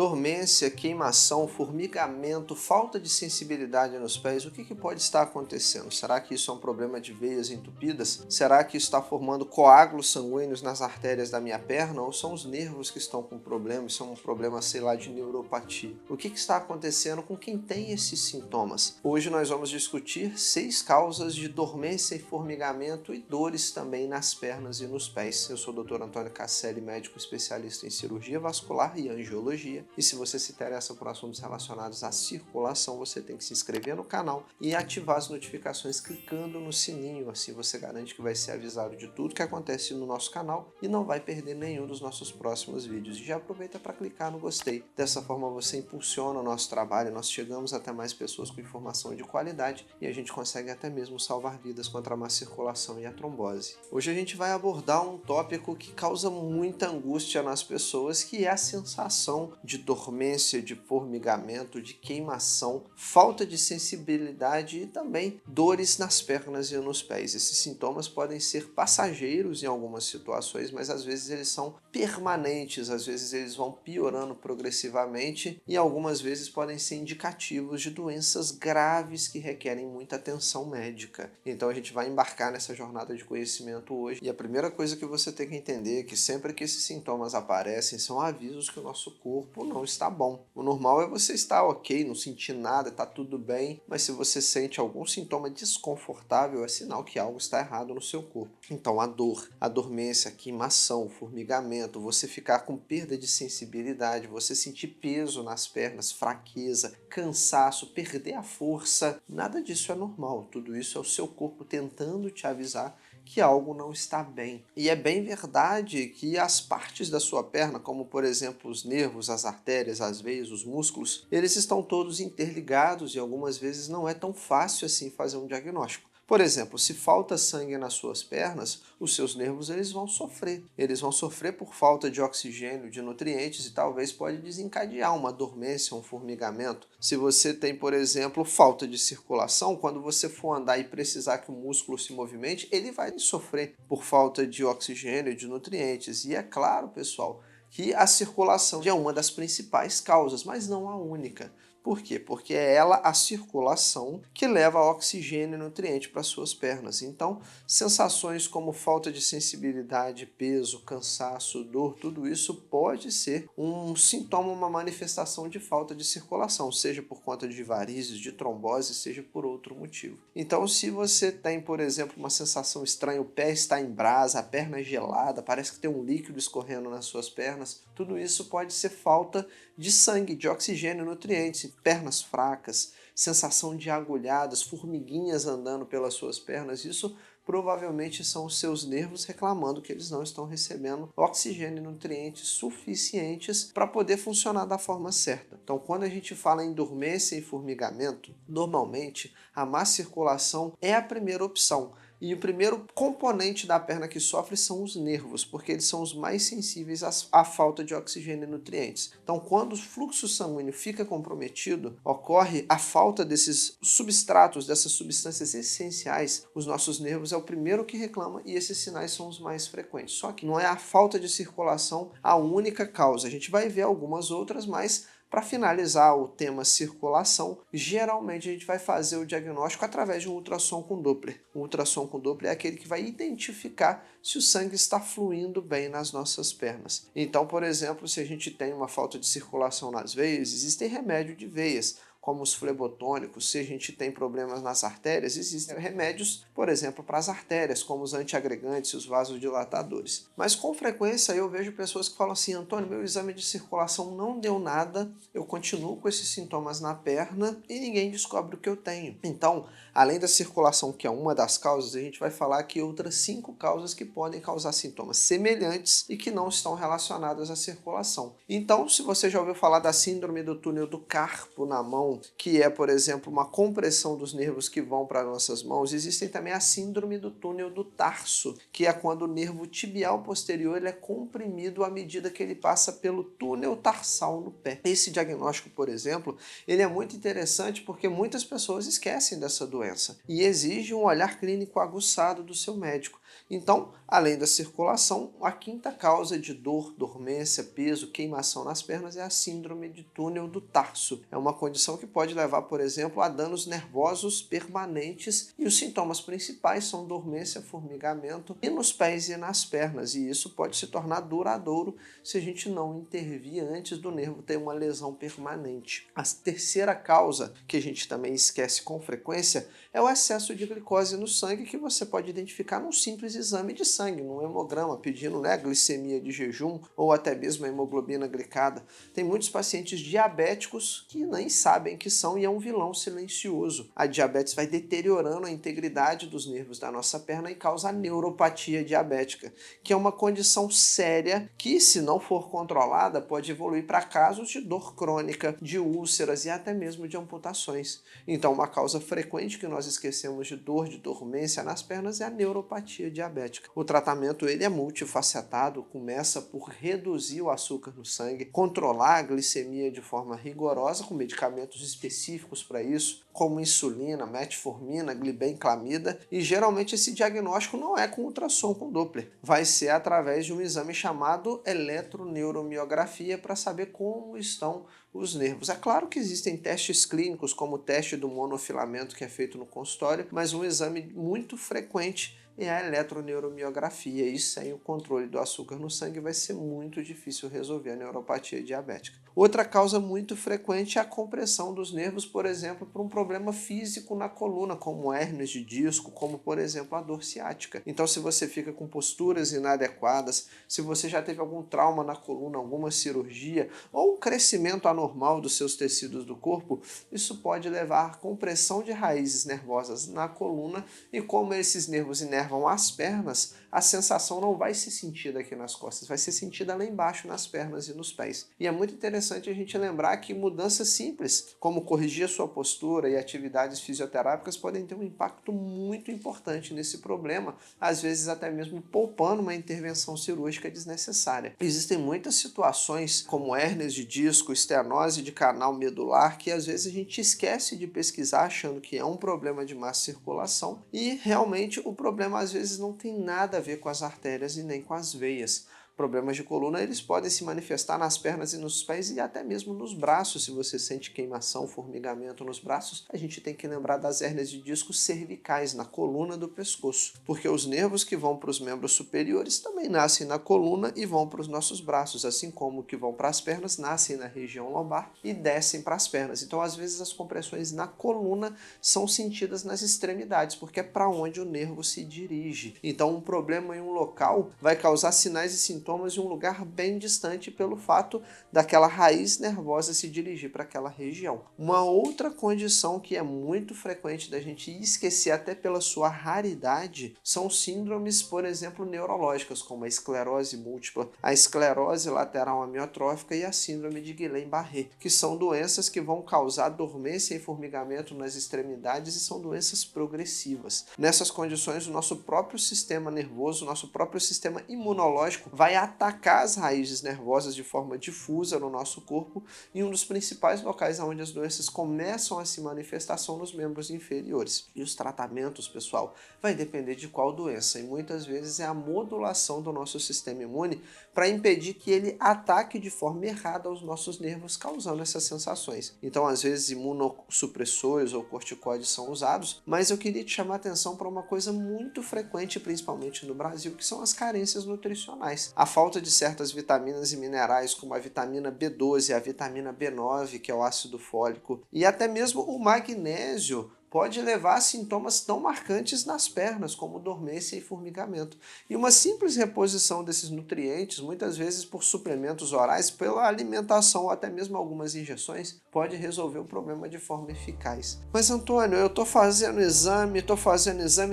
Dormência, queimação, formigamento, falta de sensibilidade nos pés, o que pode estar acontecendo? Será que isso é um problema de veias entupidas? Será que isso está formando coágulos sanguíneos nas artérias da minha perna? Ou são os nervos que estão com problema? Isso é um problema, sei lá, de neuropatia? O que está acontecendo com quem tem esses sintomas? Hoje nós vamos discutir 6 causas de dormência e formigamento e dores também nas pernas e nos pés. Eu sou o Dr. Antônio Casselli, médico especialista em cirurgia vascular e angiologia. E se você se interessa por assuntos relacionados à circulação, você tem que se inscrever no canal e ativar as notificações clicando no sininho. Assim você garante que vai ser avisado de tudo que acontece no nosso canal e não vai perder nenhum dos nossos próximos vídeos. E já aproveita para clicar no gostei. Dessa forma você impulsiona o nosso trabalho, nós chegamos até mais pessoas com informação de qualidade e a gente consegue até mesmo salvar vidas contra a má circulação e a trombose. Hoje a gente vai abordar um tópico que causa muita angústia nas pessoas, que é a sensação de dormência, de formigamento, de queimação, falta de sensibilidade e também dores nas pernas e nos pés. Esses sintomas podem ser passageiros em algumas situações, mas às vezes eles são permanentes, às vezes eles vão piorando progressivamente e algumas vezes podem ser indicativos de doenças graves que requerem muita atenção médica. Então a gente vai embarcar nessa jornada de conhecimento hoje e a primeira coisa que você tem que entender é que sempre que esses sintomas aparecem são avisos que o nosso corpo não está bom. O normal é você estar ok, não sentir nada, tá tudo bem, mas se você sente algum sintoma desconfortável, é sinal que algo está errado no seu corpo. Então a dor, a dormência, a queimação, formigamento, você ficar com perda de sensibilidade, você sentir peso nas pernas, fraqueza, cansaço, perder a força, nada disso é normal. Tudo isso é o seu corpo tentando te avisar que algo não está bem. E é bem verdade que as partes da sua perna, como por exemplo os nervos, as artérias, as veias, os músculos, eles estão todos interligados e algumas vezes não é tão fácil assim fazer um diagnóstico. Por exemplo, se falta sangue nas suas pernas, os seus nervos eles vão sofrer. Eles vão sofrer por falta de oxigênio, de nutrientes e talvez pode desencadear uma dormência, um formigamento. Se você tem, por exemplo, falta de circulação, quando você for andar e precisar que o músculo se movimente, ele vai sofrer por falta de oxigênio, de nutrientes. E é claro, pessoal, que a circulação é uma das principais causas, mas não a única. Por quê? Porque é ela, a circulação, que leva oxigênio e nutriente para suas pernas. Então, sensações como falta de sensibilidade, peso, cansaço, dor, tudo isso pode ser um sintoma, uma manifestação de falta de circulação, seja por conta de varizes, de trombose, seja por outro motivo. Então, se você tem, por exemplo, uma sensação estranha, o pé está em brasa, a perna é gelada, parece que tem um líquido escorrendo nas suas pernas, tudo isso pode ser falta de sangue, de oxigênio e nutrientes, pernas fracas, sensação de agulhadas, formiguinhas andando pelas suas pernas, isso provavelmente são os seus nervos reclamando que eles não estão recebendo oxigênio e nutrientes suficientes para poder funcionar da forma certa. Então, quando a gente fala em dormência e formigamento, normalmente a má circulação é a primeira opção. E o primeiro componente da perna que sofre são os nervos, porque eles são os mais sensíveis à falta de oxigênio e nutrientes. Então, quando o fluxo sanguíneo fica comprometido, ocorre a falta desses substratos, dessas substâncias essenciais. Os nossos nervos é o primeiro que reclama e esses sinais são os mais frequentes. Só que não é a falta de circulação a única causa. A gente vai ver algumas outras, mas para finalizar o tema circulação, geralmente a gente vai fazer o diagnóstico através de um ultrassom com Doppler. O ultrassom com Doppler é aquele que vai identificar se o sangue está fluindo bem nas nossas pernas. Então, por exemplo, se a gente tem uma falta de circulação nas veias, existem remédios de veias, como os flebotônicos. Se a gente tem problemas nas artérias, existem remédios, por exemplo, para as artérias, como os antiagregantes e os vasodilatadores. Mas com frequência eu vejo pessoas que falam assim: Antônio, meu exame de circulação não deu nada, eu continuo com esses sintomas na perna e ninguém descobre o que eu tenho. Então, além da circulação, que é uma das causas, a gente vai falar aqui outras 5 causas que podem causar sintomas semelhantes e que não estão relacionadas à circulação. Então, se você já ouviu falar da síndrome do túnel do carpo na mão, mão, que é, por exemplo, uma compressão dos nervos que vão para nossas mãos. Existem também a síndrome do túnel do tarso, que é quando o nervo tibial posterior ele é comprimido à medida que ele passa pelo túnel tarsal no pé. Esse diagnóstico, por exemplo, ele é muito interessante porque muitas pessoas esquecem dessa doença e exige um olhar clínico aguçado do seu médico. Então, além da circulação, a quinta causa de dor, dormência, peso, queimação nas pernas é a síndrome de túnel do tarso. É uma condição que pode levar, por exemplo, a danos nervosos permanentes e os sintomas principais são dormência, formigamento e nos pés e nas pernas. E isso pode se tornar duradouro se a gente não intervir antes do nervo ter uma lesão permanente. A terceira causa, que a gente também esquece com frequência, é o excesso de glicose no sangue, que você pode identificar num simples exame de sangue, num hemograma, pedindo glicemia de jejum ou até mesmo a hemoglobina glicada. Tem muitos pacientes diabéticos que nem sabem que são e é um vilão silencioso. A diabetes vai deteriorando a integridade dos nervos da nossa perna e causa a neuropatia diabética, que é uma condição séria que, se não for controlada, pode evoluir para casos de dor crônica, de úlceras e até mesmo de amputações. Então, uma causa frequente que nós esquecemos de dor, de dormência nas pernas é a neuropatia diabética. O tratamento ele é multifacetado, começa por reduzir o açúcar no sangue, controlar a glicemia de forma rigorosa com medicamentos específicos para isso, como insulina, metformina, glibenclamida, e geralmente esse diagnóstico não é com ultrassom com Doppler, vai ser através de um exame chamado eletroneuromiografia para saber como estão os nervos. É claro que existem testes clínicos, como o teste do monofilamento que é feito no consultório, mas um exame muito frequente é a eletroneuromiografia, e sem o controle do açúcar no sangue vai ser muito difícil resolver a neuropatia diabética. Outra causa muito frequente é a compressão dos nervos, por exemplo, por um problema físico na coluna, como hérnias de disco, como por exemplo a dor ciática. Então, se você fica com posturas inadequadas, se você já teve algum trauma na coluna, alguma cirurgia ou um crescimento anormal dos seus tecidos do corpo, isso pode levar à compressão de raízes nervosas na coluna, e como esses nervos inervam as pernas, a sensação não vai ser sentida aqui nas costas, vai ser sentida lá embaixo nas pernas e nos pés. E é muito interessante a gente lembrar que mudanças simples, como corrigir a sua postura e atividades fisioterápicas, podem ter um impacto muito importante nesse problema, às vezes até mesmo poupando uma intervenção cirúrgica desnecessária. Existem muitas situações, como hérnias de disco, estenose de canal medular, que às vezes a gente esquece de pesquisar achando que é um problema de má circulação, e realmente o problema às vezes não tem nada a ver com as artérias e nem com as veias. Problemas de coluna eles podem se manifestar nas pernas e nos pés e até mesmo nos braços. Se você sente queimação, formigamento nos braços, a gente tem que lembrar das hérnias de disco cervicais na coluna do pescoço, porque os nervos que vão para os membros superiores também nascem na coluna e vão para os nossos braços, assim como que vão para as pernas nascem na região lombar e descem para as pernas. Então, às vezes, as compressões na coluna são sentidas nas extremidades, porque é para onde o nervo se dirige. Então, um problema em um local vai causar sinais e sintomas em um lugar bem distante pelo fato daquela raiz nervosa se dirigir para aquela região. Uma outra condição que é muito frequente da gente esquecer até pela sua raridade são síndromes, por exemplo, neurológicas, como a esclerose múltipla, a esclerose lateral amiotrófica e a síndrome de Guillain-Barré, que são doenças que vão causar dormência e formigamento nas extremidades e são doenças progressivas. Nessas condições, o nosso próprio sistema nervoso, o nosso próprio sistema imunológico vai atacar as raízes nervosas de forma difusa no nosso corpo, e um dos principais locais onde as doenças começam a se manifestar são nos membros inferiores. E os tratamentos, pessoal, vai depender de qual doença, e muitas vezes é a modulação do nosso sistema imune para impedir que ele ataque de forma errada os nossos nervos, causando essas sensações. Então, às vezes, imunossupressores ou corticoides são usados, mas eu queria te chamar a atenção para uma coisa muito frequente, principalmente no Brasil, que são as carências nutricionais. A falta de certas vitaminas e minerais, como a vitamina B12, a vitamina B9, que é o ácido fólico, e até mesmo o magnésio, pode levar a sintomas tão marcantes nas pernas, como dormência e formigamento. E uma simples reposição desses nutrientes, muitas vezes por suplementos orais, pela alimentação ou até mesmo algumas injeções, pode resolver o problema de forma eficaz. Mas Antônio, eu estou fazendo exame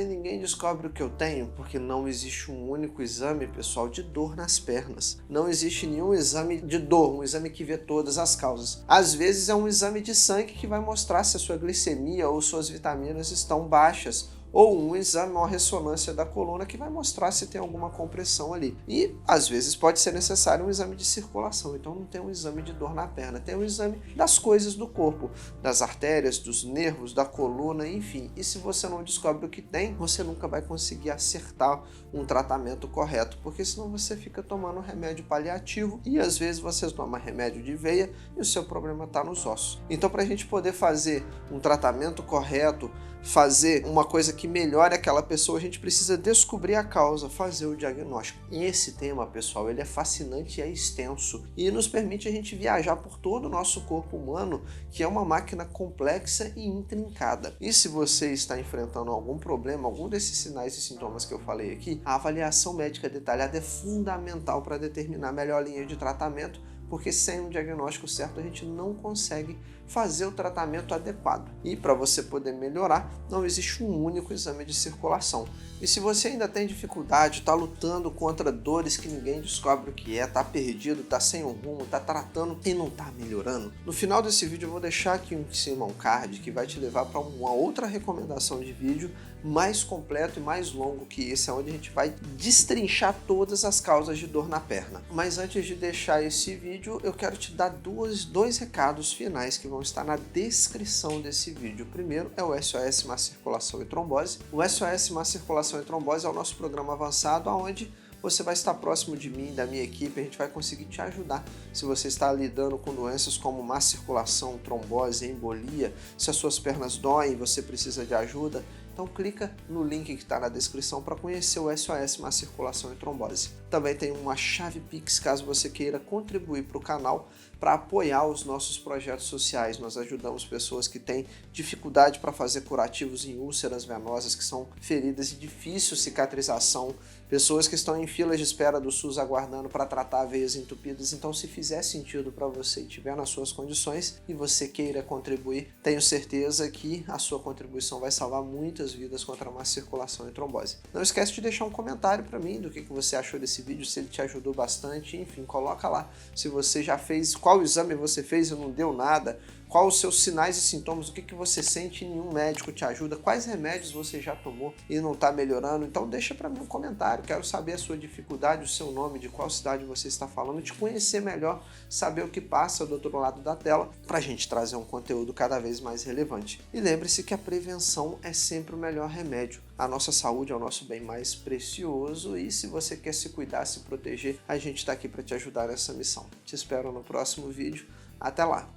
e ninguém descobre o que eu tenho, porque não existe um único exame, pessoal, de dor nas pernas. Não existe nenhum exame de dor, um exame que vê todas as causas. Às vezes é um exame de sangue que vai mostrar se a sua glicemia ou suas vitaminas estão baixas, ou um exame, uma ressonância da coluna que vai mostrar se tem alguma compressão ali. E às vezes pode ser necessário um exame de circulação, então não tem um exame de dor na perna, tem um exame das coisas do corpo, das artérias, dos nervos, da coluna, enfim. E se você não descobre o que tem, você nunca vai conseguir acertar um tratamento correto, porque senão você fica tomando remédio paliativo e às vezes você toma remédio de veia e o seu problema está nos ossos. Então, para a gente poder fazer um tratamento correto, fazer uma coisa que melhore aquela pessoa, a gente precisa descobrir a causa, fazer o diagnóstico. E esse tema, pessoal, ele é fascinante e é extenso e nos permite a gente viajar por todo o nosso corpo humano, que é uma máquina complexa e intrincada. E se você está enfrentando algum problema, algum desses sinais e sintomas que eu falei aqui, a avaliação médica detalhada é fundamental para determinar a melhor linha de tratamento, porque sem um diagnóstico certo a gente não consegue fazer o tratamento adequado. E para você poder melhorar, não existe um único exame de circulação. E se você ainda tem dificuldade, está lutando contra dores que ninguém descobre o que é, está perdido, está sem um rumo, está tratando e não está melhorando, no final desse vídeo eu vou deixar aqui em cima um card que vai te levar para uma outra recomendação de vídeo mais completo e mais longo que esse, onde a gente vai destrinchar todas as causas de dor na perna. Mas antes de deixar esse vídeo, eu quero te dar dois recados finais que vão estar na descrição desse vídeo. O primeiro é o SOS Má Circulação e Trombose. O SOS Má Circulação e Trombose é o nosso programa avançado, onde você vai estar próximo de mim, da minha equipe, a gente vai conseguir te ajudar. Se você está lidando com doenças como má circulação, trombose, embolia, se as suas pernas doem e você precisa de ajuda, então clica no link que está na descrição para conhecer o SOS Má Circulação e Trombose. Também tem uma chave Pix caso você queira contribuir para o canal para apoiar os nossos projetos sociais. Nós ajudamos pessoas que têm dificuldade para fazer curativos em úlceras venosas, que são feridas de difícil cicatrização, pessoas que estão em filas de espera do SUS aguardando para tratar veias entupidas. Então, se fizer sentido para você e estiver nas suas condições e você queira contribuir, tenho certeza que a sua contribuição vai salvar muitas vidas contra a má circulação e trombose. Não esquece de deixar um comentário para mim do que você achou desse vídeo, se ele te ajudou bastante, enfim, coloca lá se você já fez, qual exame você fez e não deu nada, quais os seus sinais e sintomas, o que você sente e nenhum médico te ajuda, quais remédios você já tomou e não está melhorando. Então deixa para mim um comentário, quero saber a sua dificuldade, o seu nome, de qual cidade você está falando, te conhecer melhor, saber o que passa do outro lado da tela, para a gente trazer um conteúdo cada vez mais relevante. E lembre-se que a prevenção é sempre o melhor remédio. A nossa saúde é o nosso bem mais precioso e se você quer se cuidar, se proteger, a gente está aqui para te ajudar nessa missão. Te espero no próximo vídeo. Até lá!